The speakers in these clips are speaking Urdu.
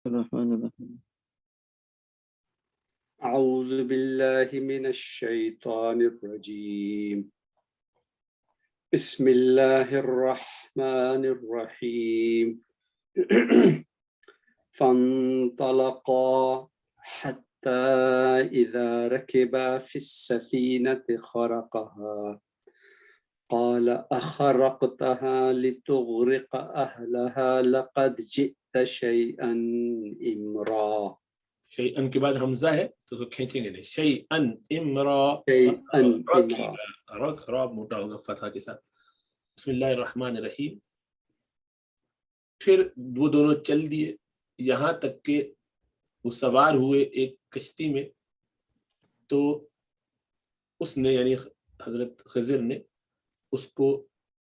الرحمن الرحیم اعوذ باللہ من الشیطان الرجیم بسم اللہ الرحمن الرحیم فانطلقا حتى إذا ركبا في السفينة خرقها قال أخرقتها لتغرق أهلها لقد جئت شيئا إمرا. شیئن کے بعد حمزہ ہے تو کھینچیں گے نہیں. شیئن امرا شيئا إمرا. را موٹا ہوگا فتحہ کے ساتھ. بسم اللہ الرحمن الرحیم. پھر وہ دونوں چل دیے یہاں تک کہ وہ سوار ہوئے ایک کشتی میں. تو اس نے یعنی حضرت خضر نے اس کو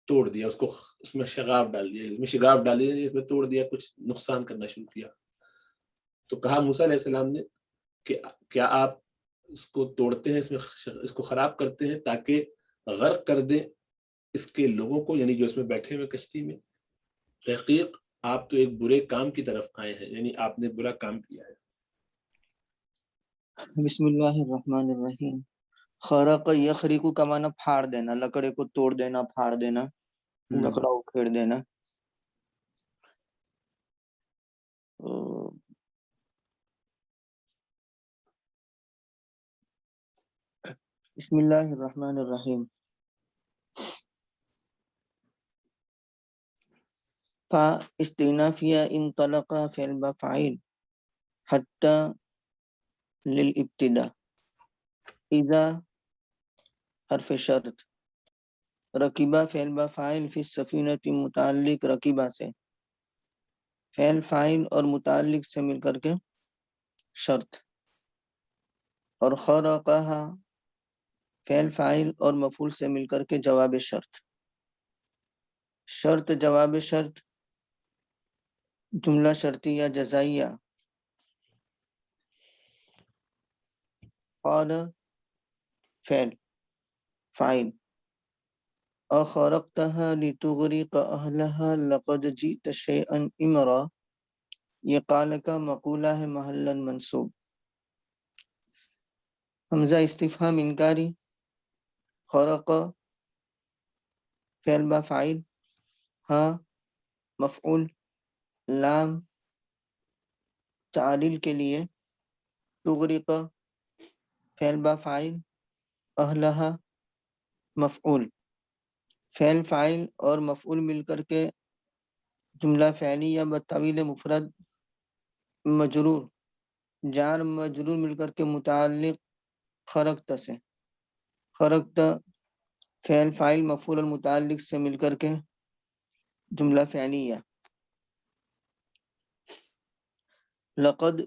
توڑ دیا, اس میں شغاف ڈال دیا, اس میں شگاف ڈال دیا, اس میں توڑ دیا, کچھ نقصان کرنا شروع کیا. تو کہا موسیٰ علیہ السلام نے کہ کیا آپ اس کو توڑتے ہیں, اس کو خراب کرتے ہیں تاکہ غرق کر دیں اس کے لوگوں کو, یعنی جو اس میں بیٹھے ہوئے کشتی میں. تحقیق آپ تو ایک برے کام کی طرف آئے ہیں, یعنی آپ نے برا کام کیا ہے. بسم اللہ الرحمن الرحیم. خرق یخرق کا معنی پھاڑ دینا, لکڑے کو توڑ دینا, پھاڑ دینا, لکڑا اکھیڑ دینا. بسم اللہ الرحمن الرحیم. فا استئنافیہ انطلقا فعل بفعیل حتی للابتداء. اذا حرف شرط. رکیبہ فعل بفعیل فی السفینۃ متعلق رکیبہ سے, فعل فاعل اور متعلق سے مل کر کے شرط. اور خرقہا فعل فاعل اور مفعول سے مل کر کے جواب شرط. شرط جواب شرط جملہ شرطیہ جزائیہ. قال فعل فاعل. اخرقتها لتغرق اهلها لقد جئت شيئا امرا. یہ قال کا مقولہ ہے محلا منصوب. حمزہ استفہام انکاری. خرق فعل با فاعل, ہاں مفعول, لام تعلیل کے لیے, تغرق فعل با فاعل, اہلہا مفعول. فعل فاعل اور مفعول مل کر کے جملہ فعلی یا بطویل مفرد مجرور, جار مجرور مل کر کے متعلق خرقت سے. خرقت فعل فاعل مفعول اور متعلق سے مل کر کے جملہ فعلیہ. لقد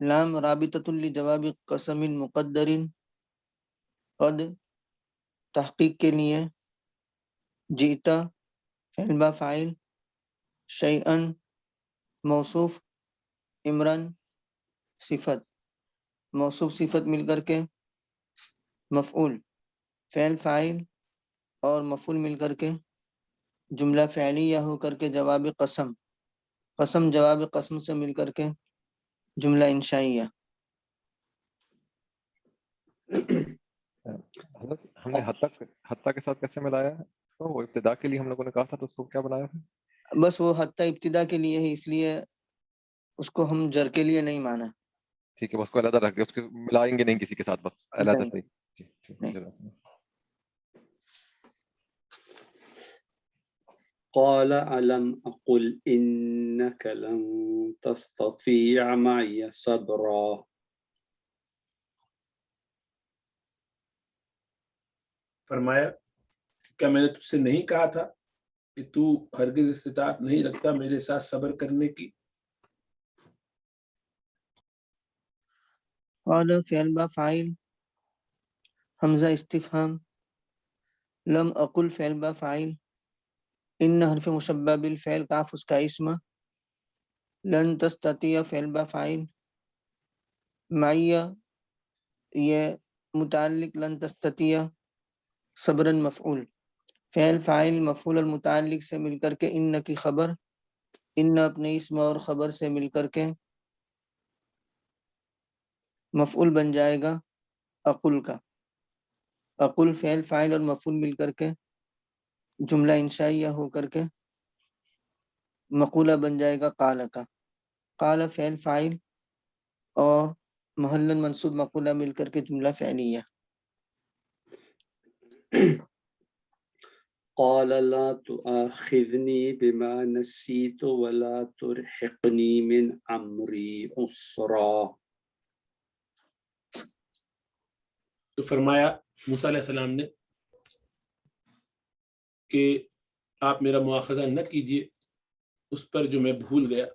لام رابطۃ لجواب قسم مقدر. قد تحقیق کے لیے. جیتا فعل با فاعل, شیئن موصوف, عمران صفت. موصوف صفت مل کر کے مفعول. فعل فاعل اور مفعول مل کر کے جملہ فعلیہ ہو کر کے جواب قسم. قسم جواب قسم سے مل کر کے جملہ انشائیہ. ہم نے حتیٰ کے ساتھ کیسے ملایا ہے؟ تو وہ ابتدا کے لیے ہم لوگوں نے کہا تھا, تو اس کو کیا بنایا ہے؟ بس وہ حتیٰ ابتدا کے لیے ہے, اس لیے اس کو ہم جر کے لیے نہیں مانا. ٹھیک ہے, اس کو علیحدہ رکھ دیا, اس کے ملائیں گے نہیں کسی کے ساتھ, بس علیحدہ نہیں. صحیح. قال ألم أقل إنك لن تستطيع معي صبرا. فرمایا کیا میں نے تجھ سے نہیں کہا تھا کہ تو ہرگز استطاعت نہیں رکھتا میرے ساتھ صبر کرنے کی. قال فعل با فاعل, حمزہ استفہام. لم اقل فعل با فاعل, ان حرف مشبہ بالفعل, کاف اس کا اسم. لن تستطیع فعل با فاعل. معیہ یہ متعلق لن تستطیع, صبرن مفعول. فعل فاعل مفعول المتعلق سے مل کر کے ان کی خبر ان اپنے اسم اور خبر سے مل کر کے مفعول بن جائے گا اقل کا. اقل فعل فاعل اور مفعول مل کر کے جملہ انشائیہ ہو کر کے مقولہ بن جائے گا قال کا. قال فعل فاعل اور محلن منصوب مقولہ مل کر کے جملہ فعلیہ. قال لا تؤاخذني بما نسيت ولا ترهقني من امری عسرا. تو فرمایا موسیٰ علیہ السلام نے کہ آپ میرا مواخذہ نہ کیجیے اس پر جو میں بھول گیا،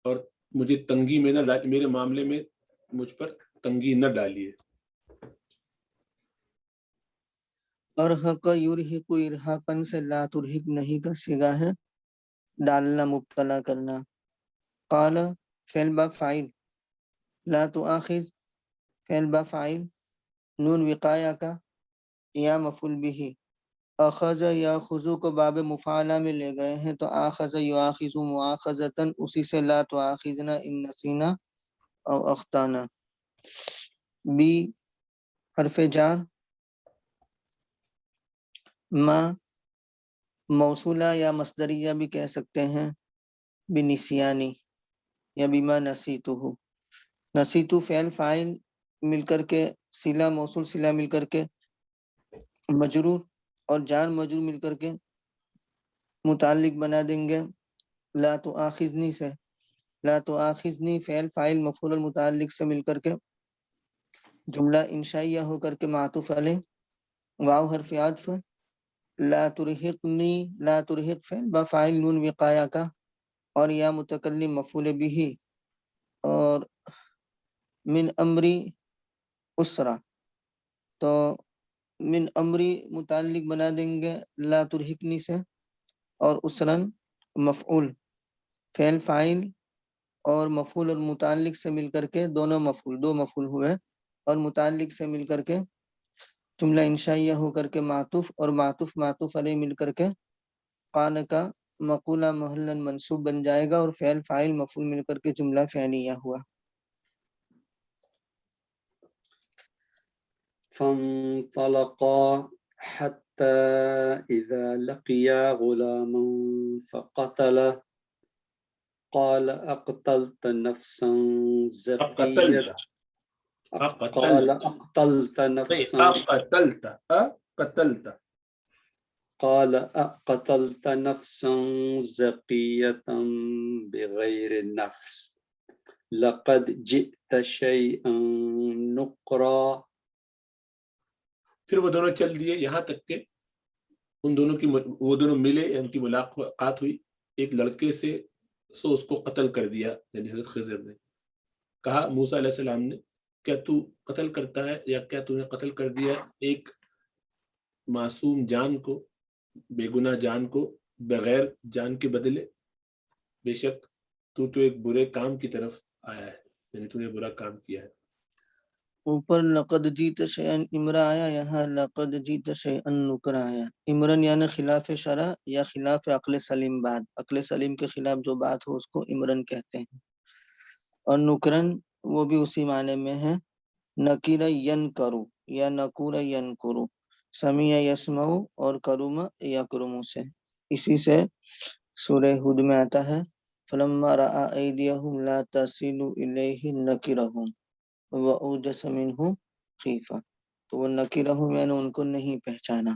اور مجھے تنگی میں نہ میرے معاملے میں مجھ پر تنگی نہ ڈالیے. ارحق یرحق ارحاقن سے لا ترحق نہیں کا صیغہ ہے ڈالنا، مبتلا کرنا. قال فعل با فاعل، لا تؤاخذ فعل با فاعل، نون وقایا کا یا مفعول به. اخذ یاخذو کو باب مفعلہ میں لے گئے ہیں تو آخذ یؤاخذ مؤاخذتاً اسی سے لا تؤاخذنا ان نسینا او اخطانا. بی حرف جار، ما موصولہ یا مصدریہ بھی کہہ سکتے ہیں، بنسیانی یا بما نسیتہ. نسیتو فعل فاعل مل کر کے صلہ موصول صلہ مل کر کے مجرور اور جار مجرور مل کر کے متعلق بنا دیں گے لا تؤاخذنی سے. لا تؤاخذنی فعل فاعل مفعول المتعلق سے مل کر کے جملہ انشائیہ ہو کر کے معطوف علیہ واو حرف عطف. لا ترہقنی، لا ترہق فعل با فاعل نون وقایا کا اور یا متکلم مفعول به اور من امری اسرا، تو من امری متعلق بنا دیں گے لا ترہقنی سے اور اسرن مفعول. فعل فاعل اور مفعول اور متعلق سے مل کر کے دونوں مفعول، دو مفعول ہوئے اور متعلق سے مل کر کے جملہ انشائیہ ہو کر کے معطوف اور معطوف معطوف علیہ مل کر کے قال کا مقولہ محلن منصوب بن جائے گا اور فعل فاعل مفعول مل کر کے جملہ فعلیہ ہوا. فانطلقا حتى إذا لقيا غلاما فقتله قال أقتلت نفسا زكية قال أقتلت نفسا قال أقتلت نفسا زكية بغير نفس لقد جئت شيئا نكرا. پھر وہ دونوں چل دیے یہاں تک کہ ان دونوں کی وہ دونوں ملے، ان کی ملاقات ہوئی ایک لڑکے سے، سو اس کو قتل کر دیا. یعنی حضرت خضر نے کہا موسیٰ علیہ السلام نے کیا تو قتل کرتا ہے یا کیا تو نے قتل کر دیا ایک معصوم جان کو، بے گناہ جان کو بغیر جان کے بدلے؟ بے شک تو ایک برے کام کی طرف آیا ہے، یعنی تو نے برا کام کیا ہے. اوپر لقد جیت شیئن امرا آیا، یہاں لقد جیت شیئن نکرا آیا. امرن یعنی خلاف شرع یا خلاف عقل سلیم بات، عقل سلیم کے خلاف جو بات ہو اس کو امرن کہتے ہیں. اور نکرن وہ بھی اسی معنی میں ہے، نکیر ین کرو یا نکور ین کرو، سمیع یسمعو اور کروم یکرمو سے. اسی سے سورہ ہود میں آتا ہے فلما رأى ایدیہم لا تصل الیہ نکرہم وَأَوْجَسَ مِنْهُ خِیفَةً. تو وہ نکرہم یعنی ان کو نہیں پہچانا.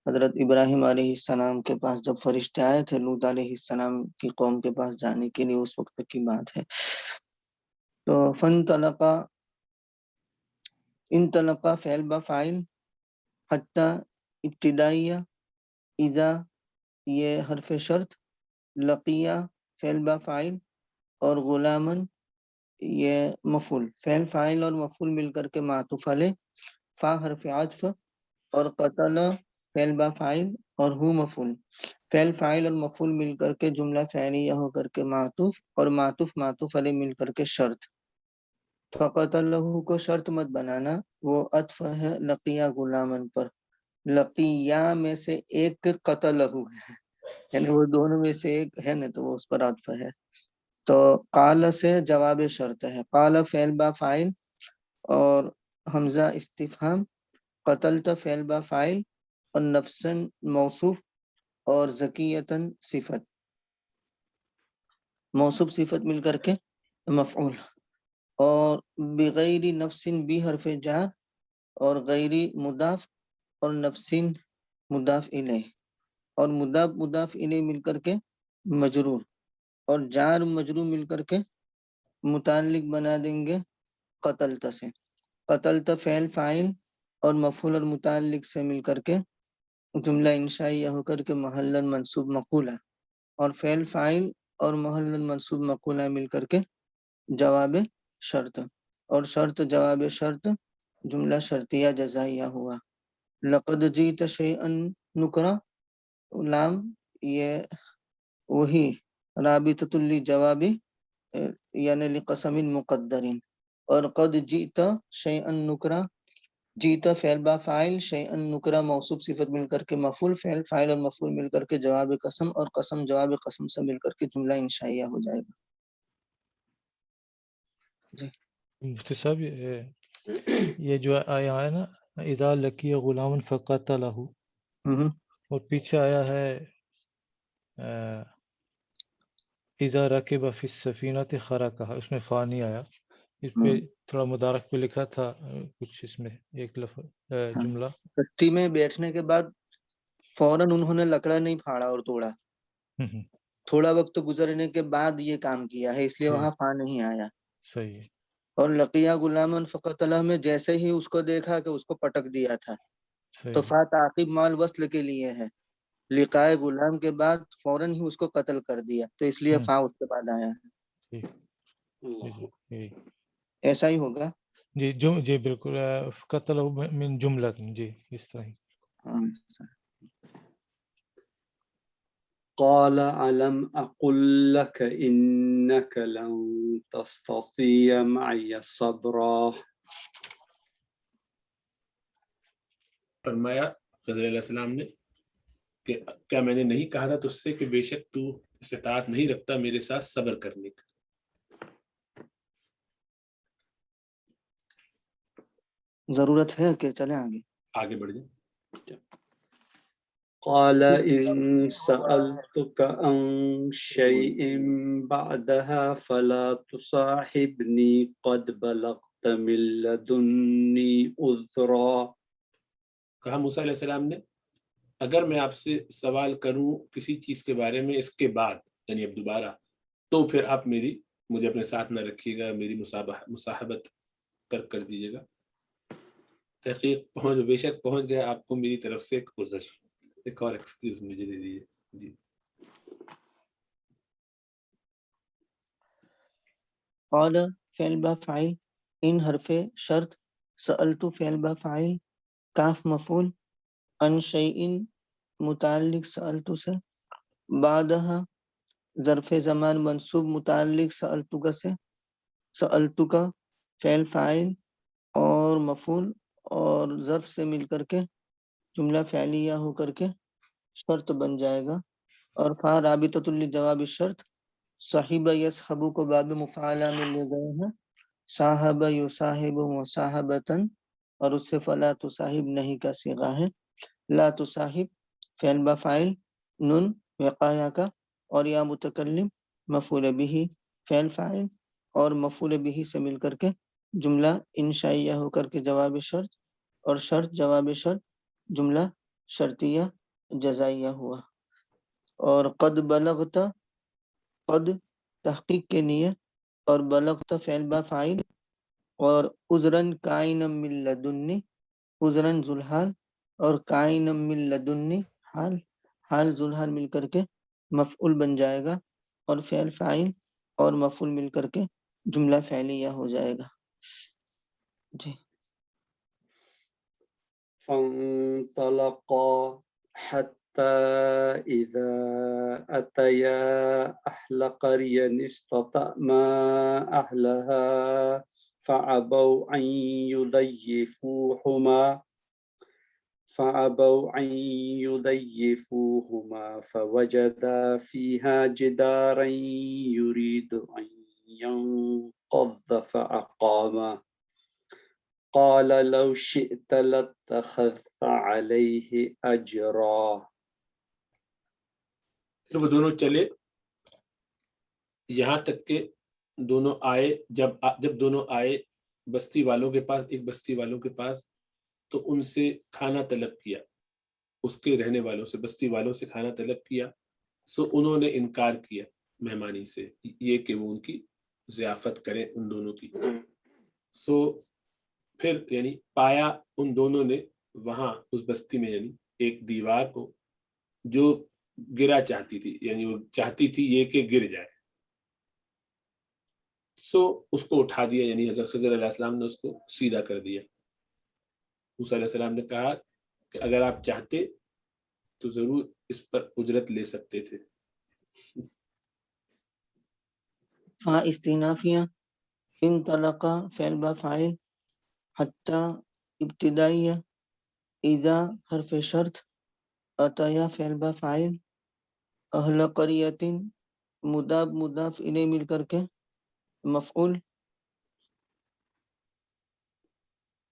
حضرت ابراہیم علیہ السلام کے پاس جب فرشتے آئے تھے لوط علیہ السلام کی قوم کے پاس جانے کے لیے، اس وقت کی بات ہے. تو فانطلقا، انطلقا فعل با فاعل، حتی ابتدائیہ، اذا یہ حرف شرط، لقیہ فعل با فاعل اور غلامن یہ مفعول. فعل فاعل اور مفعول مل کر کے معطوف علیہ، فا حرف عطف اور قتل فعل با فاعل اور ہو مفعول. فعل فاعل اور مفعول مل کر کے جملہ فعلیہ ہو کر کے معطوف اور معطوف معطوف علیہ مل کر کے شرط. فقتلہ کو شرط مت بنانا، وہ عطف ہے لقیہ غلامن پر. لقیہ میں سے ایک قتلہ ہے، یعنی وہ دونوں میں سے ایک ہے نا تو وہ اس پر عطف ہے. تو قال سے جواب شرط ہے. قال فعل با فاعل اور حمزہ استفہام، قتلت فعل با فاعل اور نفسن موصوف اور زکیتن صفت. موصوف صفت مل کر کے مفعول. اور بغیر نفسن بھی حرف جار اور غیری مضاف اور نفسن مضاف الیہ اور مضاف الیہ مل کر کے مجرور اور جار مجرور مل کر کے متعلق بنا دیں گے قتلت سے. قتلت فعل فاعل اور مفعول اور متعلق سے مل کر کے جملہ انشائیہ ہو کر کے محلن منصوب مقولہ، اور فعل فاعل اور محلن منصوب مقولہ مل کر کے جواب شرط، اور شرط جواب شرط جملہ شرطیہ جزائیہ ہوا. لقد جیت شیئا نکرا، لام یہ وہی رابطۃ لجوابی یعنی لقسم مقدرین. اور قد جیت شیئا نکرا، جیتا فعل با فاعل شیئا نکرا موصوف صفت مل کر کے مفعول، فعل فاعل اور مفعول مل کر کے جواب قسم، اور قسم جواب قسم سے مل کر کے جملہ انشائیہ ہو جائے گا. جی مفتی صاحب یہ جو آیا ہے نا اذا لقی غلام فقتلہ، اور پیچھے آیا ہے اذا رکب فی السفینۃ خرقہ، اس میں فا نہیں آیا. اس پہ تھوڑا مدارک پہ لکھا تھا کچھ اس میں ایک لفظ جملہ. کشتی میں بیٹھنے کے بعد فوراً انہوں نے لکڑا نہیں پھاڑا اور توڑا، تھوڑا وقت گزرنے کے بعد یہ کام کیا ہے، اس لیے وہاں فا نہیں آیا. صحیح ہے. اور لقیہ غلاما فقتلہ میں جیسے ہی اس کو دیکھا کہ اس کو پٹک دیا تھا تو فا تعقیب مال وصل کے لیے ہے. لقائے غلام کے بعد فوراً ہی اس کو قتل کر دیا تو اس لیے فا اس کے بعد آیا ہے. ایسا ہی ہوگا. جی جی بالکل. قتل من جملہ، جی اس طرح ہی. قال علم اقل لك انك لن تستطيع معي صبرا. فرمایا خضر علیہ السلام نے کہ کیا میں نے نہیں کہا تھا تجھ سے کہ بے شک تو استطاعت نہیں رکھتا میرے ساتھ صبر کرنے کا. ضرورت ہے کہ چلیں آگے بڑھ جائیں. قال إن سألتك عن شيء بعدها فلا تصاحبني قد بلغت من لدني عذرا. کہا موسیٰ علیہ السلام نے اگر میں آپ سے سوال کروں کسی چیز کے بارے میں اس کے بعد یعنی اب دوبارہ تو پھر آپ مجھے اپنے ساتھ نہ رکھیے گا، میری مصاحبت ترک کر دیجیے گا. تحقیق بے شک پہنچ گیا آپ کو میری طرف سے ایک عذر، ایک اور ایکسکیوز مجھے دے دیجیے. جی قال فعل با فاعل ان حرف شرط، سألت فعل با فاعل، کاف مفعول، ان شیء متعلق سألت سے، بعدها ظرف زمان منصوب متعلق سألتک سے، سألتک فعل فاعل اور مفعول اور ظرف سے مل کر کے جملہ فعلیہ ہو کر کے شرط بن جائے گا. اور فا رابطۃ لجواب الشرط، صاحب یصحب کو باب مفعلہ میں لے گئے ہیں، صاحب یصاحب مصاحبتاً اور اس سے فلا تصاحب نہیں کا صیغہ ہے. لا تصاحب فعل با فاعل نون وقایہ کا اور یا متکلم مفعول به فعل فاعل اور مفعول به سے مل کر کے جملہ انشائیہ ہو کر کے جواب شرط، اور شرط جواب شرط جملہ شرطیہ جزائیہ ہوا. اور قد بلغت، قد تحقیق کے لیے، اور بلغت فعل با فاعل اور عذراً کائن من لدنی، عذراً ذوالحال اور کائن من لدنی حال، حال ذوالحال مل کر کے مفعول بن جائے گا اور فعل فاعل اور مفعول مل کر کے جملہ فعلیہ ہو جائے گا. جی فانطلقا حتى إذا أتيا أهل قرية استطعما أهلها فأبوا أن يضيفوهما فأبوا أن يضيفوهما فوجدا فيها جدارا يريد أن ينقض فأقامه قال لو شئت لاتخذت عليه أجرا. پھر وہ دونوں چلے یہاں تک کہ دونوں آئے، جب دونوں آئے بستی والوں کے پاس، ایک بستی والوں کے پاس، تو ان سے کھانا طلب کیا، اس کے رہنے والوں سے، بستی والوں سے کھانا طلب کیا، سو انہوں نے انکار کیا مہمانی سے، یہ کہ وہ ان کی ضیافت کریں ان دونوں کی. سو پھر یعنی پایا ان دونوں نے وہاں اس بستی میں یعنی ایک دیوار کو جو گرا چاہتی تھی، یعنی وہ چاہتی تھی یہ کہ گر جائے. سو اس کو اٹھا دیا، یعنی حضرت خضر علیہ السلام نے اس کو سیدھا کر دیا. موسیٰ علیہ السلام نے کہا کہ اگر آپ چاہتے تو ضرور اس پر اجرت لے سکتے تھے. فا استینافیہ انطلقا فعل با فاعل حتی ابتدائیہ اذا حرف شرط اتیا فعل با فاعل اہل قریت مضاف مضاف الیہ مل کر کے مفعول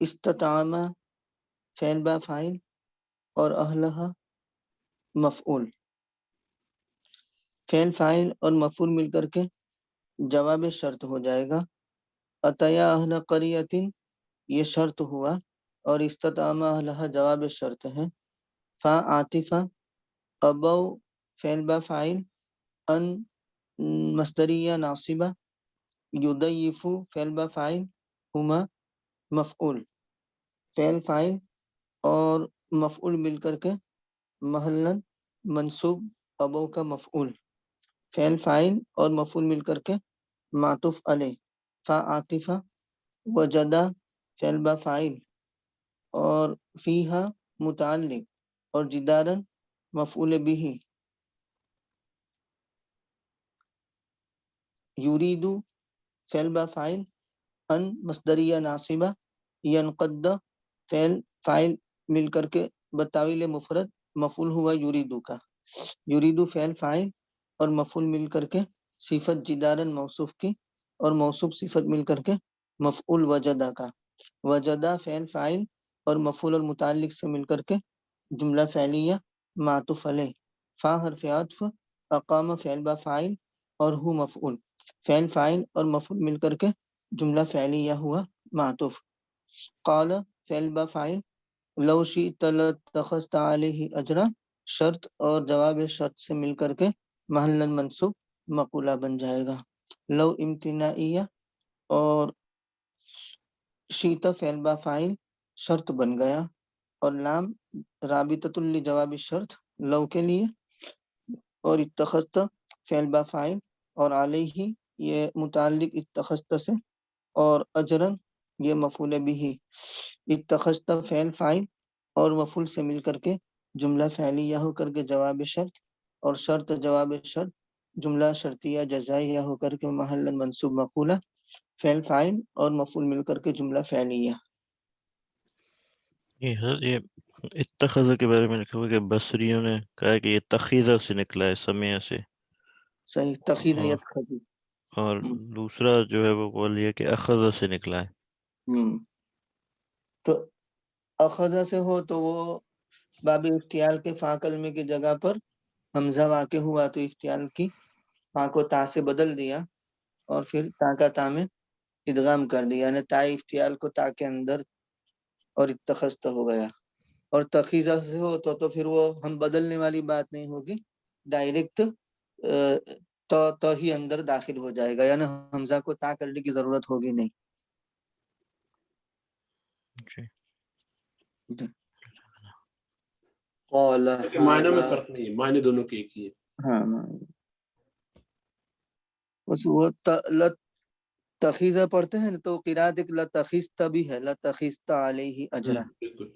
استطعم فعل با فاعل اور اہلہا مفعول. فعل فاعل اور مفعول مل کر کے جواب شرط ہو جائے گا. اتیا اہل قریت یہ شرط ہوا اور استطعم اہلہا جواب شرط ہے. فا عاطفہ ابو فعل با فاعل ان مصدریہ ناصبہ یضیفو فعل با فاعل ہما مفعول. فعل فاعل اور مفعول مل کر کے محلاً منصوب ابو کا مفعول. فعل فاعل اور مفعول مل کر کے معطوف علیہ. فا عاطفہ وجدہ فعل با فاعل اور فیہا متعلق اور جدارن مفعول بھی. یریدو فعل با فاعل ان مصدریہ ناصبہ ینقد فعل فاعل مل کر کے بتاویل مفرد مفعول ہوا یریدو کا. یریدو فعل فاعل اور مفعول مل کر کے صفت جدارن موصوف کی اور موصوف صفت مل کر کے مفعول وجدہ کا. وجدہ فعل فاعل اور مفعول اور متعلق سے مل کر کے جملہ فعلیہ معطوف علیہ. فا حرف عطف اقام فعل با فاعل اور ہو مفعول. فعل فاعل اور مفعول مل کر کے جملہ فعلیہ ہوا معطوف. قال فعل با فاعل لو شئت لاتخذت علیہ اجرا شرط اور جواب شرط سے مل کر کے محلا منصوب مقولہ بن جائے گا. لو امتنائیہ اور شئت فعل با فاعل شرط بن گیا اور لام رابطۃ لجواب شرط لو کے لیے اور اتخذت فعل با فاعل اور علیہ یہ متعلق اتخذت سے اور اجرن یہ مفعول بھی. اتخذت فعل فاعل اور مفعول سے مل کر کے جملہ فعلیہ ہو کر کے جواب شرط اور شرط جواب شرط جملہ شرطیہ جزائیہ ہو کر کے محلا منصوب مقولہ. فعل فاعل اور مفعول مل کر کے جملہ فعلیہ. یہ اتخذ کے بارے میں لکھا ہوا کہ بصریوں نے کہا کہ یہ تخیزہ سے نکلا ہے، سمیہ سے. صحیح تخیذ اور یتخذ. اور دوسرا جو ہے وہ بول لیا کہ اخذ سے نکلا ہے. تو اخذ سے ہو تو وہ باب افتیال کے فا کلمے کی جگہ پر حمزہ واقع ہوا تو افتیال کی فا کو تا سے بدل دیا اور پھر تا کا تا میں ادغام کر دیا، یعنی تا افتیال کو تا کے اندر اور اتخذت ہو گیا. اور تخیزہ سے ہو تو پھر وہ ہم بدلنے والی بات نہیں ہوگی، ڈائریکٹ تو ہی اندر داخل ہو جائے گا، یعنی حمزہ کو تا کرنے کی ضرورت ہوگی نہیں. قال معنی میں هذا فرق نہیں ہے، معنی دونوں کے ایک ہی ہے. ہاں بس وہ تخیزہ پڑھتے ہیں تو قرات ایک لتخیزت بھی ہے، لتخیزت علیہ اجرا بالکل.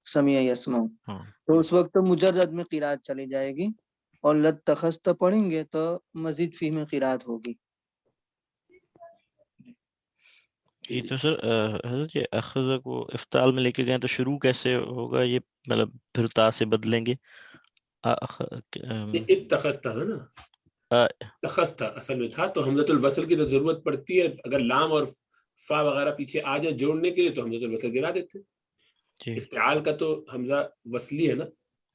سمیع یسمع. ہاں تو اس وقت مجرد میں قرات چلی جائے گی اور لتخذت پڑھیں گے تو مزید فی میں قرات ہوگی. جی تو سر حضرت یہ اخذ کو افتعال میں لے کے گئے تو شروع کیسے ہوگا یہ، مطلب پھر تا سے بدلیں گے؟ یہ اتخذتا ہے نا، اتخذتا اصل میں تھا، تو حمزۃ الوصل کی تو ضرورت پڑتی ہے، اگر لام اور فا وغیرہ پیچھے آ جائے جوڑنے کے لیے تو حمزۃ الوصل گرا دیتے. جی افتعال کا تو حمزہ وصلی ہے نا،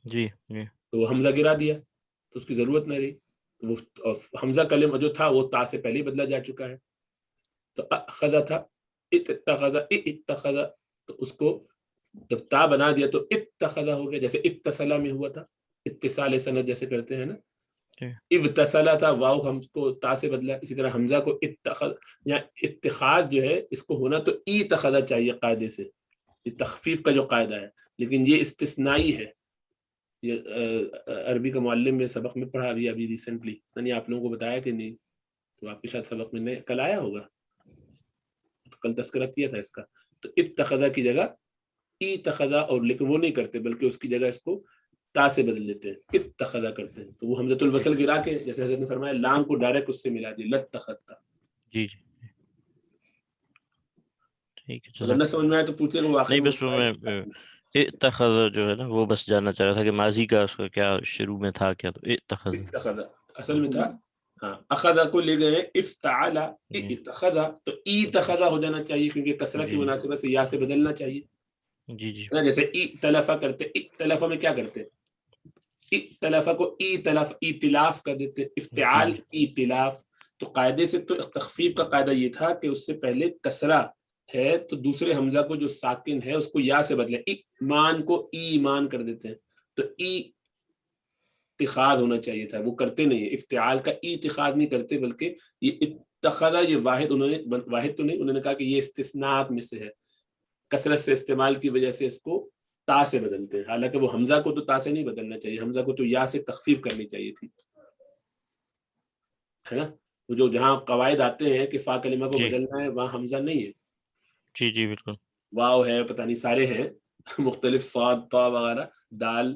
جی جی تو وہ حمزہ گرا دیا تو اس کی ضرورت نہ رہی، تو وہ حمزہ کلمہ جو تھا وہ تا سے پہلے ہی بدلا جا چکا ہے. تو اخذ تھا، اتخذ، اتخذ، تو اس کو جب تا بنا دیا تو اتخذ ہو گیا، جیسے اتصلا میں ہوا تھا، اتصال سند جیسے کرتے ہیں نا. ابتسلا تھا، واو ہم کو تا سے بدلا، اسی طرح حمزہ کو اتخذ، یا اتخاذ جو ہے اس کو ہونا تو ای تخذ چاہیے قاعدے سے، یہ تخفیف کا جو قاعدہ ہے، لیکن یہ استثنائی ہے. یہ عربی کا معلم میں سبق میں پڑھا ابھی ریسنٹلی، یعنی آپ لوگوں کو بتایا کہ نہیں، تو آپ کے شاید سبق میں کل آیا ہوگا، کل تذکرہ کیا تھا اس کا. تو اتخذ کی جگہ ای تخذا، اور لیکن وہ نہیں کرتے بلکہ اس کی جگہ اس کو تا سے بدل دیتے ہیں، اتخذا کرتے ہیں. تو وہ حمزۃ الوصل گرا کے جیسے حضرت نے فرمایا لام کو ڈائریکٹ اس سے ملا دیا، لتخذتا. جی جی ٹھیک ہے. اگر نہ سمجھ میں آئے تو پوچھیں گے، وہ آخر نہیں میں بس وہ میں اتخذ جو ہے نا وہ بس جاننا چاہ رہا تھا کہ ماضی کا اس کا کیا شروع میں تھا کیا، تو اتخذ اتخذ اصل میں تھا. ہاں اخذ کو لے گئے افتعل، اتخذ تو ای تخذ ہو جانا چاہیے، کیونکہ کسرہ کی مناسبت سے یا سے بدلنا چاہیے. جی جی جیسے ائتلف کرتے، ائتلف میں کیا کرتے، ائتلف کو ائتلاف کر دیتے، افتعال ائتلاف. تو قاعدے سے تو تخفیف کا قاعدہ یہ تھا کہ اس سے پہلے کسرہ ہے تو دوسرے حمزہ کو جو ساکن ہے اس کو یا سے بدلیں، ایمان کو ایمان کر دیتے ہیں، تو اتخاذ ہونا چاہیے تھا، وہ کرتے نہیں. افتعال کا اتخاذ نہیں کرتے، بلکہ یہ اتخذ، یہ واحد انہوں نے، واحد تو نہیں، انہوں نے کہا کہ یہ استثناءات میں سے ہے، کثرت سے استعمال کی وجہ سے اس کو تا سے بدلتے ہیں. حالانکہ وہ حمزہ کو تو تا سے نہیں بدلنا چاہیے، حمزہ کو تو یا سے تخفیف کرنی چاہیے تھی، ہے نا. وہ جو جہاں قواعد آتے ہیں کہ فا کلمہ کو بدلنا ہے وہاں حمزہ نہیں ہے. جی جی بالکل. واو ہے، پتہ نہیں سارے ہیں مختلف، صاد، طا وغیرہ، دال،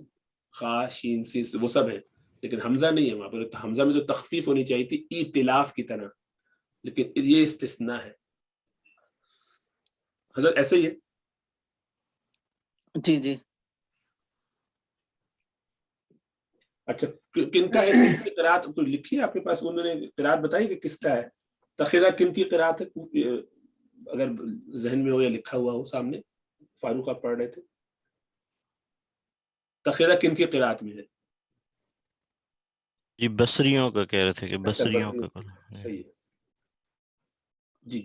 خا، شین، سین، وہ سب ہیں، لیکن حمزہ نہیں ہے وہاں پر. حمزہ میں تو تخفیف ہونی چاہیے تھی ائتلاف کی طرح، لیکن یہ استثناء ہے. حضرت ایسے ہی ہے. جی جی. اچھا کن کا ہے، کن کی قرات تو لکھی ہے آپ کے پاس، انہوں نے قرات بتائی کہ کس کا ہے، تخذہ کن کی قرات ہے، اگر ذہن میں ہو یا لکھا ہوا ہو سامنے. فاروق آپ پڑھ رہے تھے، تخذہ کن کی قرات میں ہے؟ جی بصریوں کا کہہ رہے تھے کہ بصریوں کا. صحیح ہے جی.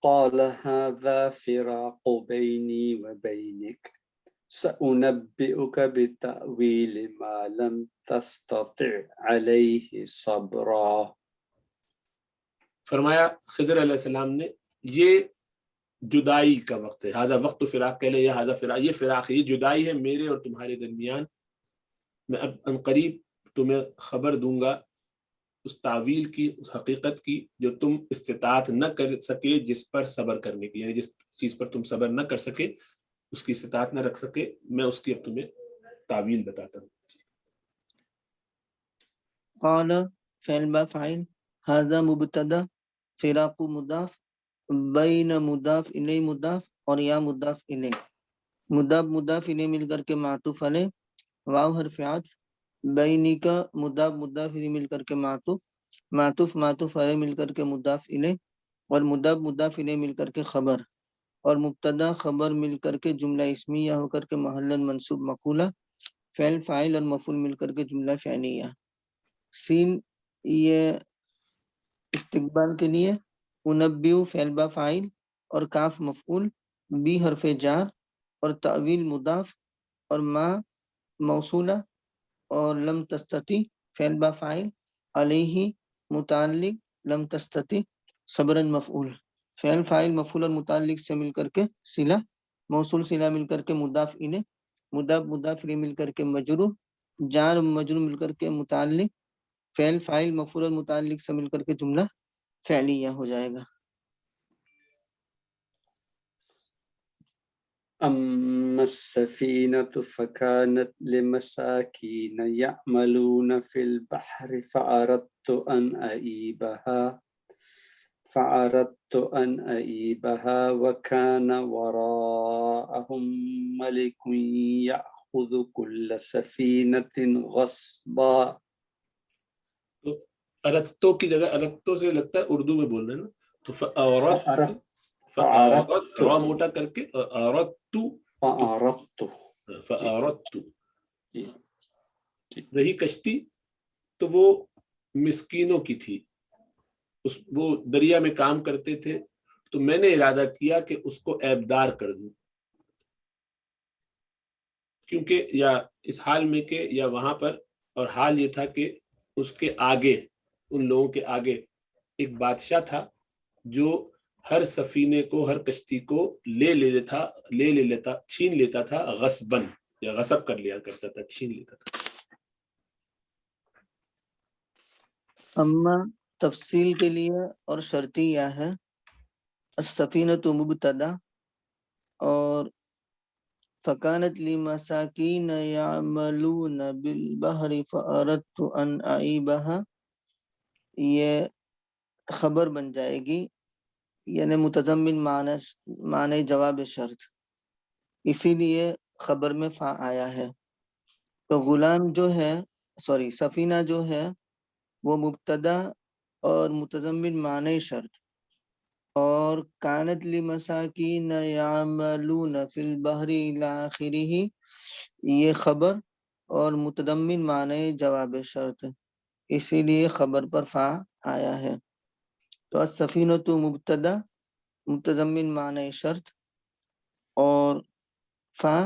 قال هذا فراق بيني وبينك سأنبئك بتأويل ما لم تستطع عليه صبرا. فرمایا خضر علیہ السلام نے یہ جدائی کا وقت ہے، ہذا وقت فراق کہہ لے یا ہذا فراق، یہ فراق ہے، یہ جدائی ہے میرے اور تمہارے درمیان. میں اب ان قریب تمہیں خبر دوں گا اس تعویل کی، اس حقیقت کی جو تم استطاعت نہ کر سکے جس پر صبر کرنے کی، یعنی جس چیز پر تم صبر نہ کر سکے، اس کی استطاعت نہ رکھ سکے، میں اس کی اب تمہیں تعویل بتاتا ہوں. قال فعل با فاعل، هذا مبتدا، فراق مضاف، بین مضاف الیہ مضاف، اور یا مضاف الیہ. مضاف مضاف الیہ مل کر کے معطوف علیہ، واو حرف عطف، بینی کا مضاف مضاف الیہ مل کر کے معطوف، معطوف معطوف علیہ مل کر کے مضاف الیہ، اور مضاف مضاف الیہ مل کر کے خبر، اور مبتدا خبر مل کر کے جملہ اسمیہ ہو کر کے محلا منصوب مقولہ، فعل فاعل اور مفعول مل کر کے جملہ فعلیہ. سین یہ استقبال کے لیے، انبیو فعل با فاعل اور کاف مفعول، بی حرف جار اور تعویل مضاف اور ما موصولہ، اور لم تستطیع فعل با فاعل، علیہ متعلق، لم تستطیع صبرا مفعول. فعل فاعل مفعول اور متعلق سے مل کر کے صلہ، موصول صلہ مل کر کے مضاف الیہ، مضاف مضاف الیہ مل کر کے مجرور، جار مجرور مل کر کے متعلق، فعل فاعل مفعول اور متعلق سے مل کر کے جملہ فعلیہ ہو جائے گا. أما السفينة فكانت لمساكين يعملون في البحر فأردت أن أعيبها فأردت أن أعيبها وكان وراءهم ملك يأخذ كل سفينة غصبا. تو ارتو کی جگہ ارتو سے لگتا ہے اردو میں بول رہے ہیں نا، تو فأردت فأردت را موٹا کر کے فأردت رہی کشتی تو وہ مسکینوں کی تھی، وہ دریا میں کام کرتے تھے، تو میں نے ارادہ کیا کہ اس کو عیبدار کر دوں، کیونکہ یا اس حال میں کہ یا وہاں پر، اور حال یہ تھا کہ اس کے آگے، ان لوگوں کے آگے ایک بادشاہ تھا جو ہر سفینے کو، ہر کشتی کو لے لیتا چھین لیتا تھا، غصباً یا غصب کر لیا کرتا تھا، چھین لیتا تھا. اما تفصیل کے لیے اور شرطی یا ہے السفینۃ مبتدا اور فکانت لمساکین یعملون بالبحر فأردت ان اعیبها یہ خبر بن جائے گی، یعنی متضمن معنی جواب شرط، اسی لیے خبر میں فا آیا ہے. تو غلام جو ہے سفینہ جو ہے وہ مبتدا اور متضمن معنی شرط، اور کانت لمساکین یعملون فی البحر الی آخرہ یہ خبر اور متضمن معنی جواب شرط، اسی لیے خبر پر فا آیا ہے. تو السفینۃ مبتدا متضمن معنی شرط اور فا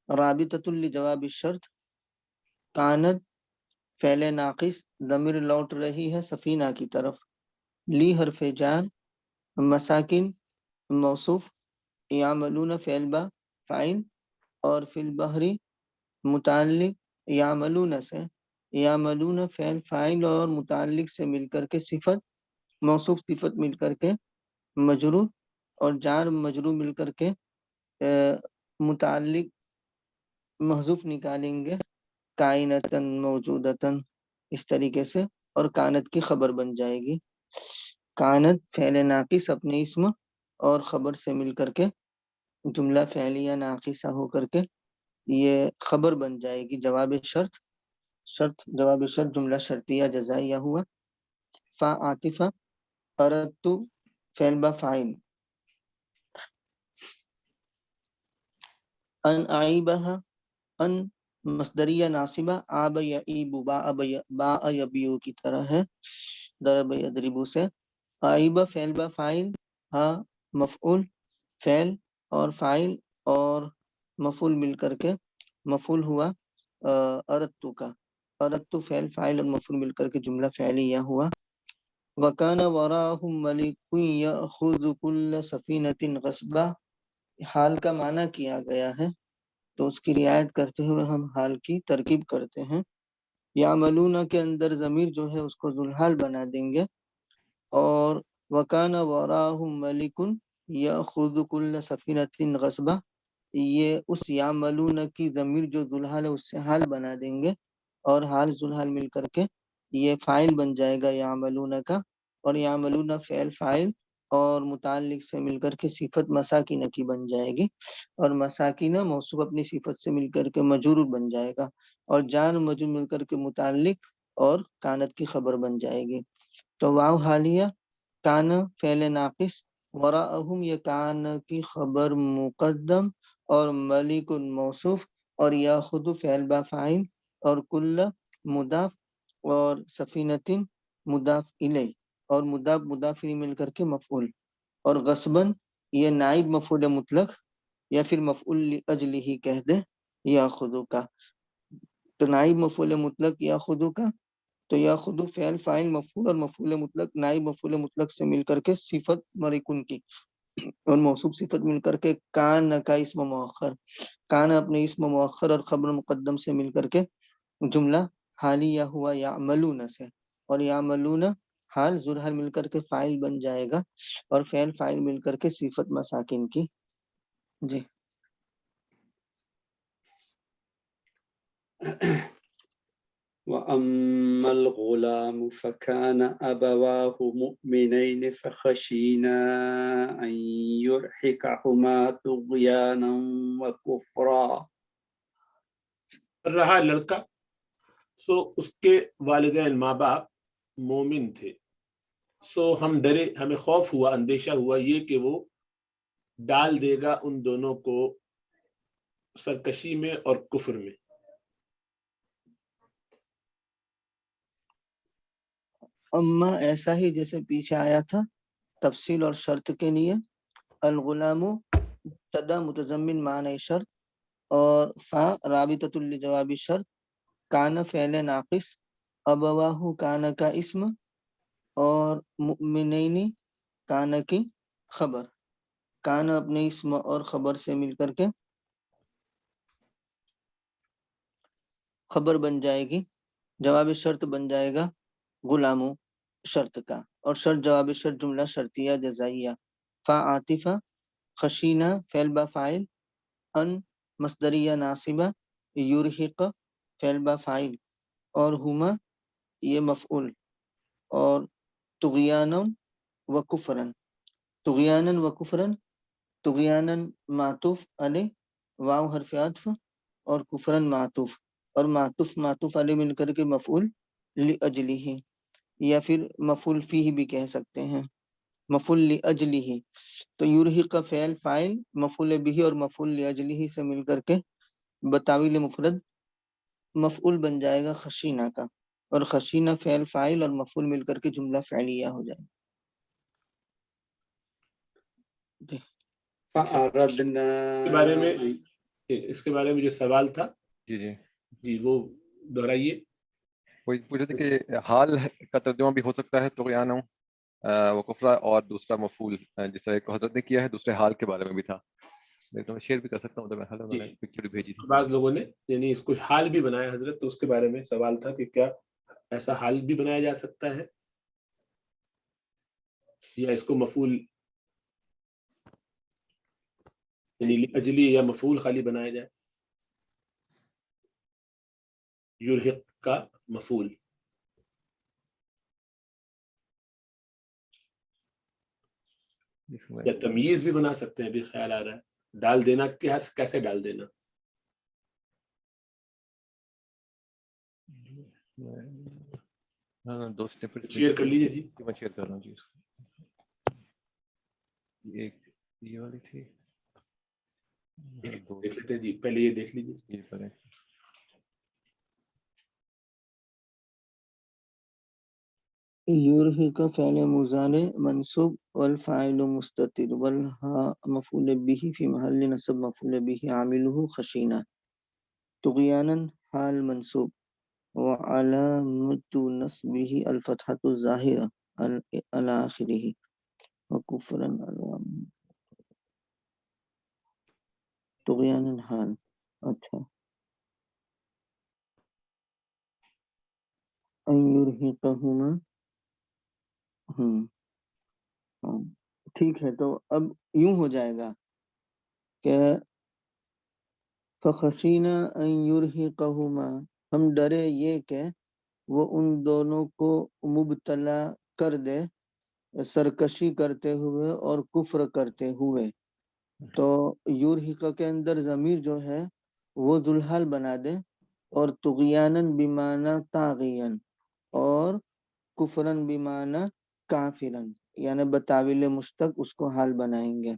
رابطۃ لجواب الشرط. کانت فعل ناقص ضمیر لوٹ رہی ہے سفینہ کی طرف. لی حرف جار، مساکن موصوف، یعملون فعل با فاعل، اور فی البحر متعلق یعملون سے، یعملون فعل فاعل اور متعلق سے مل کر کے صفت، موصوف صفت مل کر کے مجرور، اور جار مجرور مل کر کے متعلق محذوف نکالیں گے کائنتن موجودتن، اس طریقے سے، اور کانت کی خبر بن جائے گی. کانت فعل ناقص اپنے اسم اور خبر سے مل کر کے جملہ فعلیہ ناقصہ ہو کر کے یہ خبر بن جائے گی جواب شرط جواب شرط جملہ شرطیہ جزائیہ ہوا. فا عاطفہ، اردت فعل با فاعل، ان اعیبہا ان مصدریہ ناصبہ، آب یعیب باء یبیو کی طرح ہے، ضرب یضربو سے. اعیبہ فعل با فاعل، ہا مفعول، فعل اور فاعل اور مفعول مل کر کے مفعول ہوا اردت کا، اردت فعل فاعل اور مفعول مل کر کے جملہ فعلیہ ہوا. وَكَانَ وَرَاءَهُمْ مَلِكٌ يَأْخُذُ كُلَّ سَفِينَةٍ غَصْبًا، حال کا معنی کیا گیا ہے تو اس کی رعایت کرتے ہوئے ہم حال کی ترکیب کرتے ہیں. یعملون کے اندر ضمیر جو ہے اس کو ذوالحال بنا دیں گے، اور وَكَانَ وَرَاءَهُمْ مَلِكٌ يَأْخُذُ كُلَّ سَفِينَةٍ غَصْبًا، یہ اس یعملون کی ضمیر جو ذوالحال ہے اس سے حال بنا دیں گے، اور حال ذوالحال مل کر کے یہ فاعل بن جائے گا یعملون کا، اور یعملون فعل فاعل اور متعلق سے مل کر کے صفت مساکین کی بن جائے گی، اور مساکین موصوف اپنی صفت سے مل کر کے مجرور بن جائے گا، اور جان مجرور مل کر کے متعلق اور کانت کی خبر بن جائے گی. تو واو حالیہ، کان فعل ناقص، وراءہم یہ کان کی خبر مقدم، اور ملک موصوف، اور یاخذ فعل با فاعل، اور کل مضاف، اور سفینتن مضاف الیہ، اور مضاف مضاف الیہ مل کر کے مفعول، اور غصباً یہ نائب مفعول مطلق یا پھر مفعول لاجلہ کہہ دے یاخذ کا. تو نائب مفعول مطلق یاخذ کا، تو یاخذ فعل فاعل مفعول، اور مفعول مطلق نائب مفعول مطلق سے مل کر کے صفت ملکن کی، اور موصوف صفت مل کر کے کان کا اسم مؤخر، کان اپنے اسم مؤخر اور خبر مقدم سے مل کر کے جملہ حالیہ ہوا یعملون سے، اور یعملون حال ذوالحال مل کر کے فاعل بن جائے گا، اور فعل فاعل مل کر کے صفت مساکن کی. جی وأما الغلام فكان أبواه مؤمنين فخشينا أن يرهقهما طغيانا وكفرا. رہا لڑکا سو اس کے والدین ماں باپ مومن تھے، سو ہم ڈرے، ہمیں خوف ہوا، اندیشہ ہوا یہ کہ وہ ڈال دے گا ان دونوں کو سرکشی میں اور کفر میں. اما ایسا ہی جیسے پیچھے آیا تھا تفصیل اور شرط کے لیے. الغلام مبتدا متضمن معنی شرط اور فا رابطۃ لجواب شرط. کان فعل ناقص، ابواہ کان کا اسم اور مؤمنین کان کی خبر. کان اپنے اسم اور خبر سے مل کر کے خبر بن جائے گی، جواب شرط بن جائے گا غلامو شرط کا، اور شرط جواب شرط جملہ شرطیہ جزائیہ. فا عاطفہ، خشینہ فعل با فاعل، ان مصدریہ ناصبہ، یرہق فعل با فاعل، اور ہما یہ مفعول، اور طغیانا و کفرن. طغیانا و کفرن، طغیانا معطوف علیہ واو حرف عطف، اور کفرن معطوف، اور معطوف علیہ مل کر کے مفعول لأجلہ، یا پھر مفعول فیہ بھی کہہ سکتے ہیں، مفعول لأجلہ. تو یرہق فعل فاعل مفعول بھی اور مفعول لأجلہ سے مل کر کے بتاویل مفرد مفعول بن جائے گا خشینہ کا، اور خشینہ فعل فاعل اور مفعول مل کر کے جملہ فعلیہ ہو جائے گا. فأردنا اس کے بارے میں جو سوال تھا جی جی جی وہ دہرائیے. وہی پوچھ رہے تھے کہ حال کا ترجمہ بھی ہو سکتا ہے طغیانہ و کفرا، اور دوسرا مفعول جس طرح ایک حضرت نے کیا ہے دوسرے حال کے بارے میں بھی تھا. تو میں شیئر بھی کر سکتا ہوں، تو میں نے پکچر بھی بھیجی تھی. بعض لوگوں نے یعنی اس کو حال بھی بنایا حضرت، تو اس کے بارے میں سوال تھا کہ کیا ایسا حال بھی بنایا جا سکتا ہے یا اس کو مفعول یعنی اجلی یا مفعول خالی بنایا جائے. یرہق کا مفعول یا تمییز بھی بنا سکتے ہیں، بھی خیال آ رہا ہے. ڈال دینا کیسے ڈال دینا؟ شیئر کر لیجیے جی. میں شیئر کر رہا ہوں جی. ایک یہ والی تھی، دیکھ لیتے ہیں جی، پہلے یہ دیکھ لیجیے. یہ کریں. یرہق فعل مضارع منصوب والفاعل مستتر والہاء مفعول به فی محل نصب مفعول به عاملہ خشینہ. طغیانا حال منصوب وعلامت نصبه الفتحة الظاہرہ علی آخرہ وکفرا طغیانا حال. اچھا، ان یرہقہما، ٹھیک ہے. تو اب یوں ہو جائے گا کہ فخشینا ان یرہقہما، ہم ڈرے یہ کہ وہ ان دونوں کو مبتلا کر دے سرکشی کرتے ہوئے اور کفر کرتے ہوئے. تو یرہق کے اندر ضمیر جو ہے وہ ذوالحال بنا دے، اور طغیانن بمعنی طاغیان اور کفرن بمعنی کافرن، یعنی بتاویل مشتق اس کو حال بنائیں گے.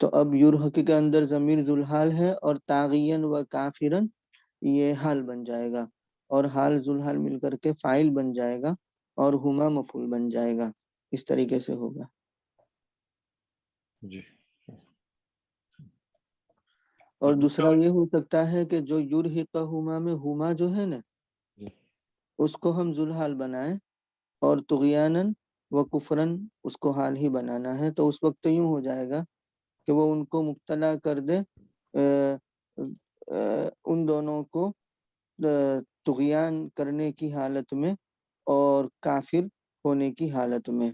تو اب یرہق کے اندر ضمیر ذوالحال ہے اور طاغیان و کافرن یہ حال بن جائے گا، اور حال ذوالحال مل کر کے فاعل بن جائے گا، اور ہما مفعول بن جائے گا. اس طریقے سے ہوگا جی. اور دوسرا یہ ہو سکتا ہے کہ جو یرہقہما میں ہما جو ہے نا اس کو ہم ذوالحال بنائیں، اور طغیانن و کفرن اس کو حال ہی بنانا ہے. تو اس وقت تو یوں ہو جائے گا کہ وہ ان کو مبتلا کر دے ان دونوں کو طغیان کرنے کی حالت میں اور کافر ہونے کی حالت میں.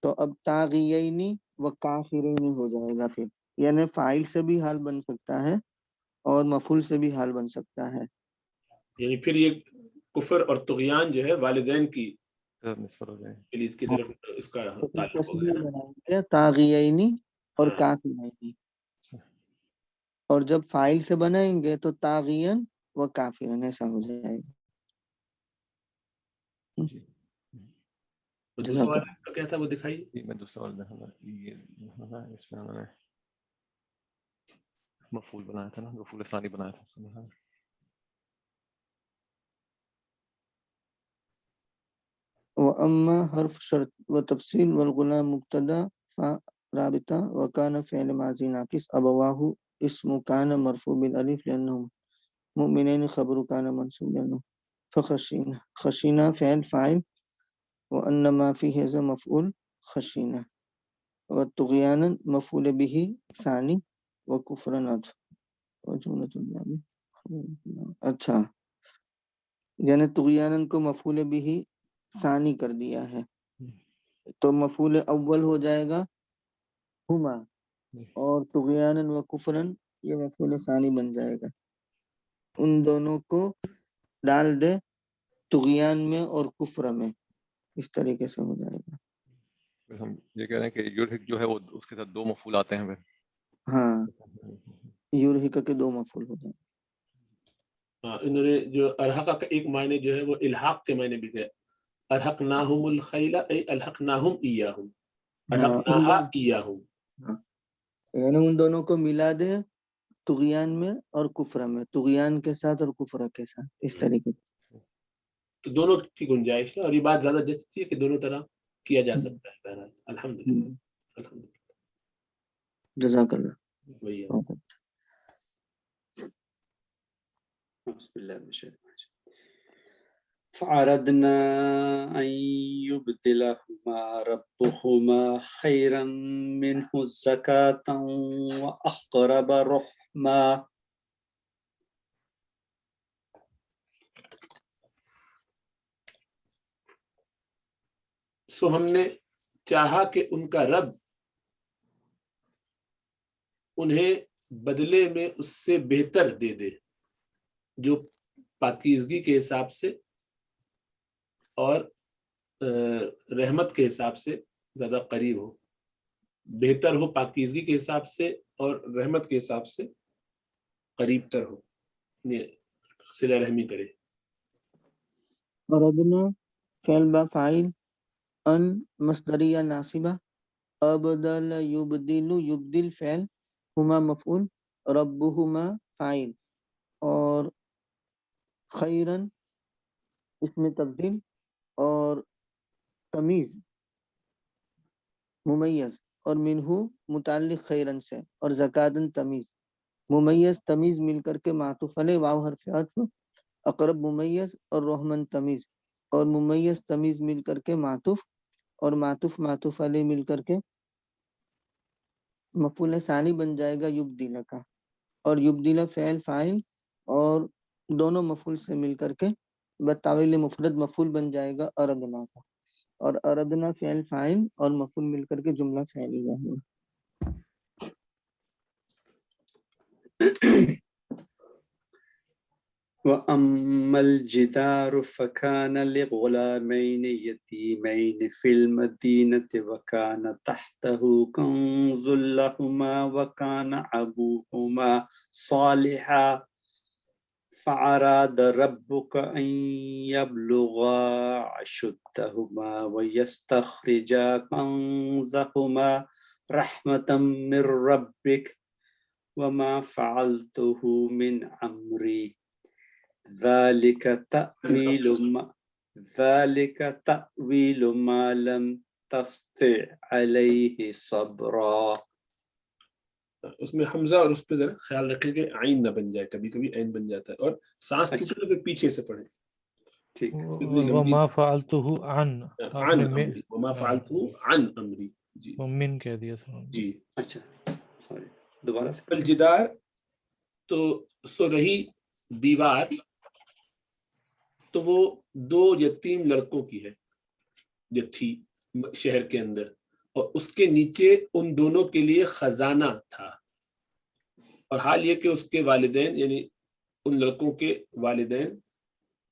تو اب طاغیینی و کافرینی ہو جائے گا پھر، یعنی فاعل سے بھی حال بن سکتا ہے اور مفعول سے بھی حال بن سکتا ہے. یعنی پھر یہ کفر اور طغیان جو ہے والدین کی نسبت ہو جائے. پلیت کی طرف اس کا تعلق ہو گیا نا. طاغیینی اور ہاں. کافرینی، اور جب فائل سے بنائیں گے تو طاغین و کافرن ایسا ہو جائے گا. تو جزاک دوسرا اللہ. والا کا کیا تھا وہ دکھائیے. جی میں دوسرا والا اس میں انہوں نے مفعول بنایا تھا نا، مفعول ثانی بنایا تھا. وأما حرف شرط وتفصيل والغلام مبتدا فرابطة وكان فعل ماضي ناقص أبواه اسم كان مرفوع بالألف لأنه مؤمنين خبر كان منصوب لأنه فخشينا خشينا فعل فاعل وأن ما فيه هذا مفعول خشينا والطغيانا مفعول به ثاني وكفرا عطف وجملة الباب. اچھا یعنی طغیانن کو مفعول به ثانی کر دیا ہے تو مفعول اول ہو جائے گا ہما، اور طغیانن و کفرن یہ مفعول ثانی بن جائے گا. ان دونوں کو ڈال دے طغیان میں اور کفر میں، اس طریقے سے ہو جائے گا. ہم یہ کہہ رہے ہیں کہ یرحق جو ہے وہ اس کے ساتھ دو مفعول آتے ہیں پھر. ہاں یرحق کے دو مفعول ہو جائیں. انہوں نے جو ارحق کا ایک معنی جو ہے وہ الحاق کے معنی بھی ہے. ارحقناہم الخیل ای الحقناہم ایاہم، ارحقناہا ایاہم. یعنی ان دونوں کو ملا دے طغیان میں اور کفر میں، طغیان کے ساتھ اور کفر کے ساتھ، اس طریقے سے. تو دونوں کی گنجائش ہے اور یہ بات زیادہ جچتی ہے کہ دونوں طرح کیا جا سکتا ہے. بہرحال الحمدللہ الحمدللہ. جزاک اللہ. وہی ہے. بہت اچھا. بسم الله من الشيطان الرجيم. فأردنا أن يبدلهما ربهما خيرا منه زكاة وأقرب رحما. سو ہم نے چاہا کہ ان کا رب انہیں بدلے میں اس سے بہتر دے دے جو پاکیزگی کے حساب سے اور رحمت کے حساب سے زیادہ قریب ہو. بہتر ہو پاکیزگی کے حساب سے اور رحمت کے حساب سے قریب تر ہو، صلہ رحمی کرے. اردنا فعل با فاعل، ان مصدریہ ناصبہ، ابدل یبدل یبدل فعل، ہما مفعول، ربہما فاعل، اور خیرن اس میں تبدیل، اور تمیز ممیز، اور منہو متعلق خیرن سے، اور زکاتن تمیز. ممیز تمیز مل کر کے معطوف علیہ واو حرف عطف، اقرب ممیز اور رحمن تمیز، اور ممیز تمیز مل کر کے معطوف، اور معطوف معطوف علیہ مل کر کے مفعول ثانی بن جائے گا یبدیلہ کا، اور یبدیلہ فعل فاعل اور دونوں مفعول سے مل کر کے بتاویل مفرد مفعول بن جائے گا اردنا کا، اور اردنا فعل فاعل اور مفعول مل کر کے جملہ فعلیہ ہے. وأما الجدار فكان لغلامين يتيمين في المدينة وكان تحته كنز لهما وكان أبوهما صالحا فأراد ربك أن يبلغا أشدهما ويستخرجا كنزهما رحمة من ربك وما فعلته من أمري ذلك تأويل ما لم تستطع عليه صبرا. اس میں حمزہ اور اس پہ ذرا خیال رکھیں کہ عین نہ بن جائے، کبھی کبھی عین بن جاتا ہے، اور سانس ٹوٹے تو پیچھے سے پڑھیں. ٹھیک وما فعلته عن عن امری، وما فعلته عن امری. جی من کہہ دیا تھا. جی اچھا سوری دوبارہ سے. الجدار تو سو رہی دیوار، تو وہ دو یتیم لڑکوں کی ہے جو تھی شہر کے اندر، اور اس کے نیچے ان دونوں کے لیے خزانہ تھا. اور حال یہ کہ اس کے والدین یعنی ان لڑکوں کے والدین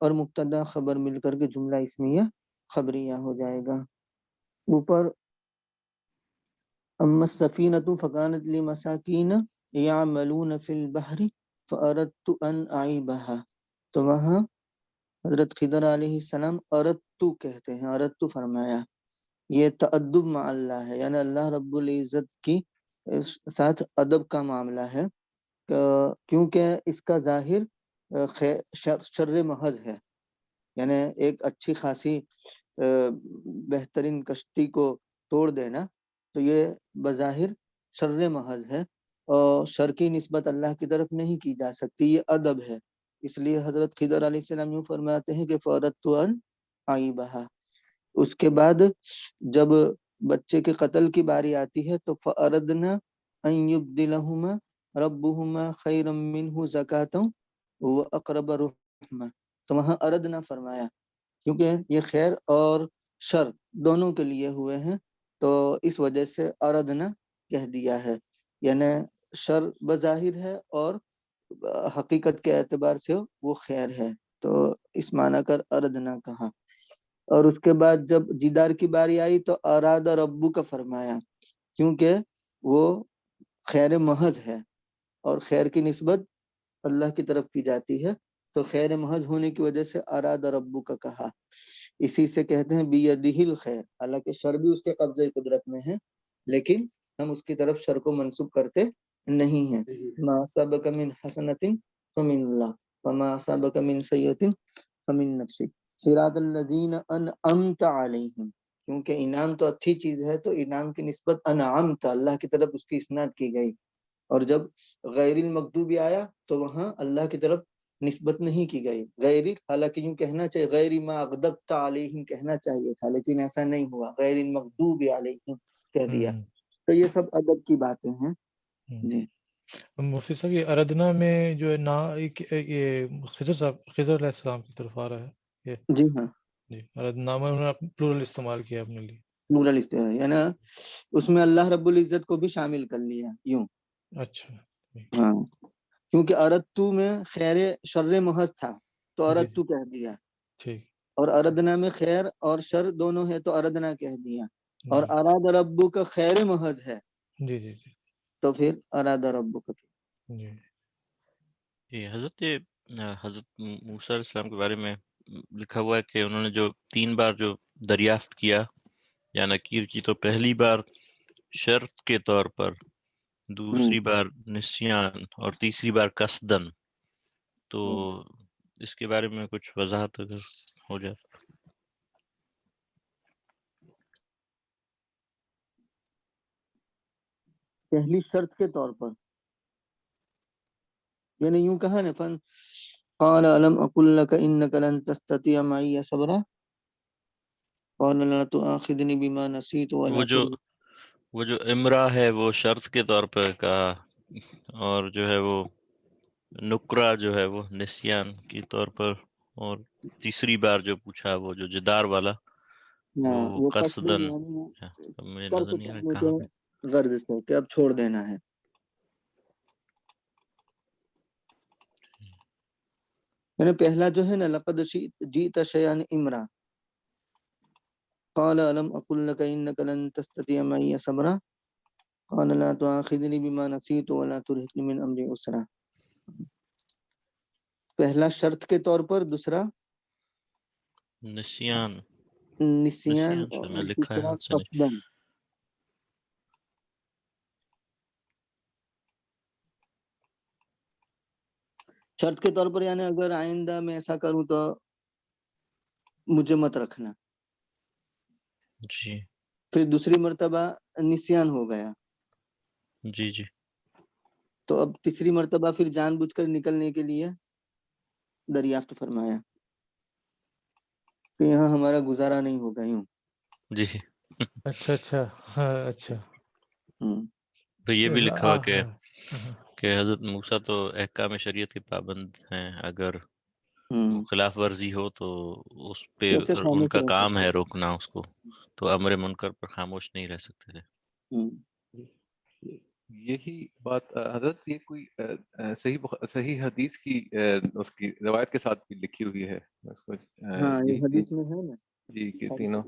اور مبتدا خبر مل کر کے جملہ اسمیہ خبریہ ہو جائے گا. اوپر اما السفینۃ فکانت لمساکین یعملون فی البحر فاردت ان اعیبها، تو وہاں حضرت خضر علیہ السلام اردت کہتے ہیں، اردت فرمایا. یہ تأدب مع اللہ ہے، یعنی اللہ رب العزت کی ساتھ ادب کا معاملہ ہے، کیونکہ اس کا ظاہر شر محض ہے. یعنی ایک اچھی خاصی بہترین کشتی کو توڑ دینا تو یہ بظاہر شر محض ہے، اور شر کی نسبت اللہ کی طرف نہیں کی جا سکتی، یہ ادب ہے. اس لیے حضرت خضر علیہ السلام یوں فرماتے ہیں کہ فَأَرَدْتُ أَنْ أَعِيبَهَا. اس کے بعد جب بچے کے قتل کی باری آتی ہے تو فَأَرَدْنَا أَنْ يُبْدِلَهُمَا رَبُّهُمَا خَيْرًا مِّنْهُ زَكَاةً وَأَقْرَبَ رُحْمًا. تو وہاں اردنا فرمایا کیونکہ یہ خیر اور شر دونوں کے لیے ہوئے ہیں، تو اس وجہ سے اردنا کہہ دیا ہے. یعنی شر بظاہر ہے اور حقیقت کے اعتبار سے وہ خیر ہے، تو اس معنی کر اردنا کہا. اور اس کے بعد جب جدار کی باری آئی تو اراد ربو کا فرمایا، کیونکہ وہ خیر محض ہے اور خیر کی نسبت اللہ کی طرف کی جاتی ہے، تو خیر محض ہونے کی وجہ سے اراد ربو کا کہا. اسی سے کہتے ہیں بیدہ الخیر، حالانکہ شر بھی اس کے قبضہ قدرت میں ہے، لیکن ہم اس کی طرف شر کو منسوب کرتے نہیں ہیں. ما اصابک من حسنۃ فمن اللہ وما اصابک من سیئۃ فمن نفسک صراط الذین انعمت علیہم. کیونکہ انعام تو اچھی چیز ہے، تو انعام کی نسبت انعمت اللہ کی طرف اس کی اسناد کی گئی، اور جب غیر المغضوب آیا تو وہاں اللہ کی طرف نسبت نہیں کی گئی. غیر، حالانکہ یوں کہنا چاہیے غیر ما اغضبت علیہم کہنا چاہیے تھا، لیکن ایسا نہیں ہوا، غیر المغضوب علیہم کہہ دیا. تو یہ سب ادب کی باتیں ہیں. جی مفتی صاحب یہ اردنا میں جو ہے نا یہ خضر علیہ السلام کی طرف آ رہا ہے یہ جی ہاں، جی اردنا میں انہوں نے پلورل استعمال کیا اپنے لیے. پلورل استعمال یعنی اس میں اللہ رب العزت کو بھی شامل کر لیا یوں. اچھا ہاں، کیونکہ اردتو میں خیر شر محض تھا تو جی اردتو کہہ دیا، ٹھیک اور اردنا میں خیر اور شر دونوں ہے تو اردنا کہہ دیا. اور جی اراد ربو کا خیر محض ہے جی جی جی تو پھر اراد ربو کا. جی یہ حضرت حضرت موسیٰ علیہ السلام کے بارے میں لکھا ہوا ہے کہ انہوں نے جو 3 بار جو دریافت کیا یا نکیر کی، تو پہلی بار شرط کے طور پر، دوسری بار نسیان، اور تیسری بار قصدن. تو اس کے بارے میں کچھ وضاحت اگر ہو جائے. پہلی شرط کے طور پر یعنی یوں کہا نا، فن قال الم اقل لك انك لن تستطيع معي صبرا قال لا تؤاخذني بما نسيت ولا وہ جو امرا ہے وہ شرط کے طور پر کہا، اور جو ہے وہ نکرہ جو ہے وہ نسیان کے طور پر، اور تیسری بار جو پوچھا وہ جو جدار والا وہ قصدن. مجھے نظر نہیں آ رہا کہاں پہ. غرض سے کہ اب چھوڑ دینا ہے. یعنی پہلا جو ہے نا لقد جئت شیئا امرا قال الم اقل لك انك لن تستطيع معي صبرا قال لا تؤاخذني بما نسيت ولا ترهقني من امري عسرا. پہلا شرط کے طور پر، دوسرا نسیان اور میں لکھا ہے تیسرا ہاتھ سے نہیں. قصدن. شرط کے طور پر یعنی اگر آئندہ میں ایسا کروں تو مجھے مت رکھنا. جی پھر دوسری مرتبہ نسیان ہو گیا، جی جی تو اب تیسری مرتبہ پھر جان بوجھ کر نکلنے کے لیے دریافت فرمایا کہ یہاں ہمارا گزارا نہیں ہوگا یوں. جی. اچھا ہاں اچھا. تو یہ بھی لکھا ہوا کہ حضرت موسیٰ تو احکام شریعت کے پابند ہیں، اگر خلاف ورزی ہو تو اس پہ ان کا کام ہے روکنا اس کو، تو امر منکر پر خاموش نہیں رہ سکتے تھے. یہی بات حضرت یہ کوئی صحیح حدیث کی اس کی روایت کے ساتھ بھی لکھی ہوئی ہے اس کو ہاں یہ یہی حدیث میں ہے نا. جی کہ تینوں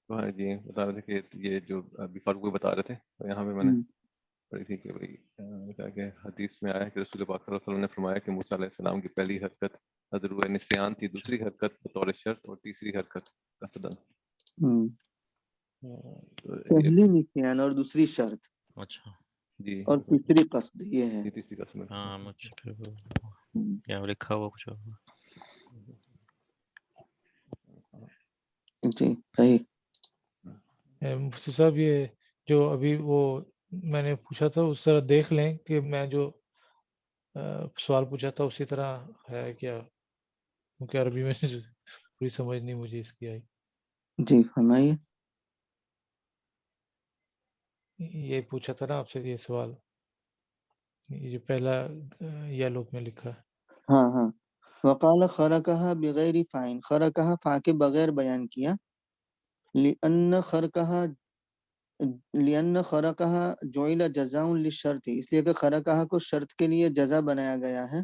ہاں جی بتا رہے تھے کہ یہ جو ابھی فاروق بھائی بتا رہے تھے تو یہاں پہ میں نے پڑھی تھی کہ بھائی کیا کہ حدیث میں آیا کہ رسول پاک صلی اللہ علیہ وسلم نے فرمایا کہ موسیٰ علیہ السلام کی پہلی حرکت حضر نسیان تھی، دوسری حرکت بطور شرط اور تیسری حرکت قصدن. پہلی نسیان اور دوسری شرط اچھا جی اور تیسری قصد یہ ہے. یہ تیسری قسم ہے. ہاں مجھے پھر کیا لکھا ہوا کچھ اور. جی صحیح. مفتی صاحب یہ جو ابھی وہ میں نے پوچھا تھا اس طرح دیکھ لیں کہ میں جو سوال پوچھا تھا اسی طرح ہے کیا، کیونکہ عربی میں پوری سمجھ نہیں مجھے اس کی آئی. جی فرمائیے. یہ پوچھا تھا نا آپ سے یہ سوال، یہ جو پہلا یلو میں لکھا ہے. ہاں ہاں. وقال خرقها بغیر فاعل، خرقها فا کے بغیر بیان کیا. لأن خرقها جعل جزاء للشرط، اس لیے کہ خرقها کو شرط کے لیے جزا بنایا گیا ہے.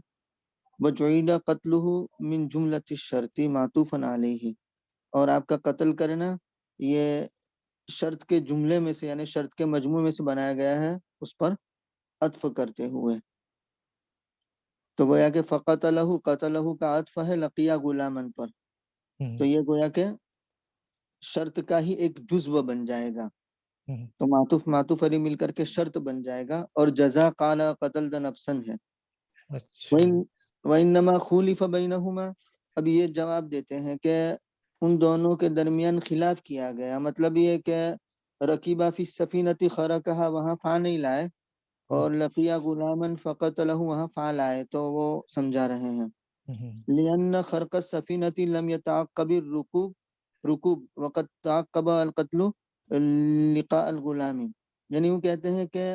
وجعل قتله من جملة الشرط معطوفا علیہ، اور آپ کا قتل کرنا یہ شرط کے جملے میں سے یعنی شرط کے مجموع میں سے بنایا گیا ہے اس پر عطف کرتے ہوئے. تو گویا کہ قتلہ کا عطف ہے لقیہ غلامن پر، تو یہ گویا کہ شرط کا ہی ایک جزو بن جائے گا. تو معطوف علی مل کر کے شرط بن جائے گا، اور جزا قال قتلت نفسا ہے. اچھا وَإِنَّمَا خُولِفَ بَيْنَهُمَا، اب یہ جواب دیتے ہیں کہ ان دونوں کے درمیان خلاف کیا گیا. مطلب یہ کہ رکیبہ فی السفینۃ خرقها وہاں فا نہیں لائے، اور لقیہ غلامن فقتلہ وہاں فا لائے، تو وہ سمجھا رہے ہیں. لأن خرق السفینۃ لم يتعقب رکوب وقد تعقب القتل لقاء الغلام، یعنی وہ کہتے ہیں کہ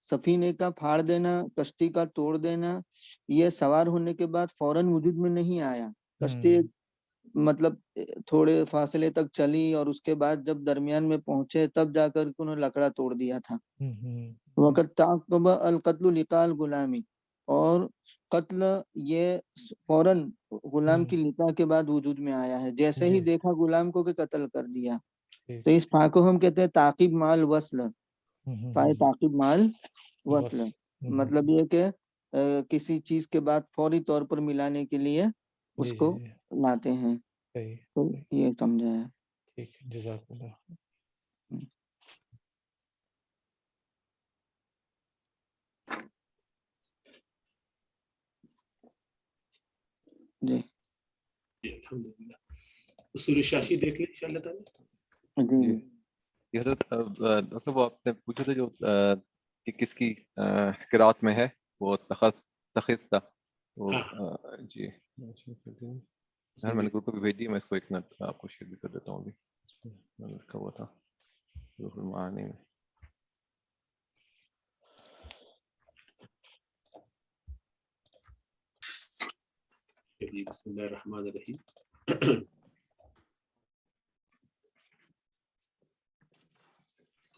سفینے کا پھاڑ دینا، کشتی کا توڑ دینا، یہ سوار ہونے کے بعد فوراً وجود میں نہیں آیا. کشتی مطلب تھوڑے فاصلے تک چلی اور اس کے بعد جب درمیان میں پہنچے تب جا کر انہوں نے لکڑا توڑ دیا تھا. وقت تعقب القتل لقاء الغلامی، اور قتل یہ فوراً غلام کی لقاء کے بعد وجود میں آیا ہے، جیسے ہی دیکھا غلام کو کہ قتل کر دیا. تو اس فا کو ہم کہتے ہیں تعقیب مال وصل، فائے تعقیب مال وصل، مطلب یہ کہ کسی چیز کے بعد فوری طور پر ملانے کے لیے اس کو لاتے ہیں. تو یہ سمجھا ہے. ٹھیک ہے، جزاک اللہ. جی الحمدللہ. اصول شاشی دیکھ لیں انشاءاللہ تعالی. جی یہ حضرت ڈاکٹر صاحب آپ نے پوچھا تھا جو کہ کس کی قرات میں ہے وہ تخذ تھا وہ جی میں نے گروپ پہ بھی بھیج دی، میں اس کو ایک منٹ آپ کو شیئر بھی کر دیتا ہوں. ابھی میں نے لکھا ہوا تھا روح المعانی میں. بسم اللہ الرحمن الرحیم.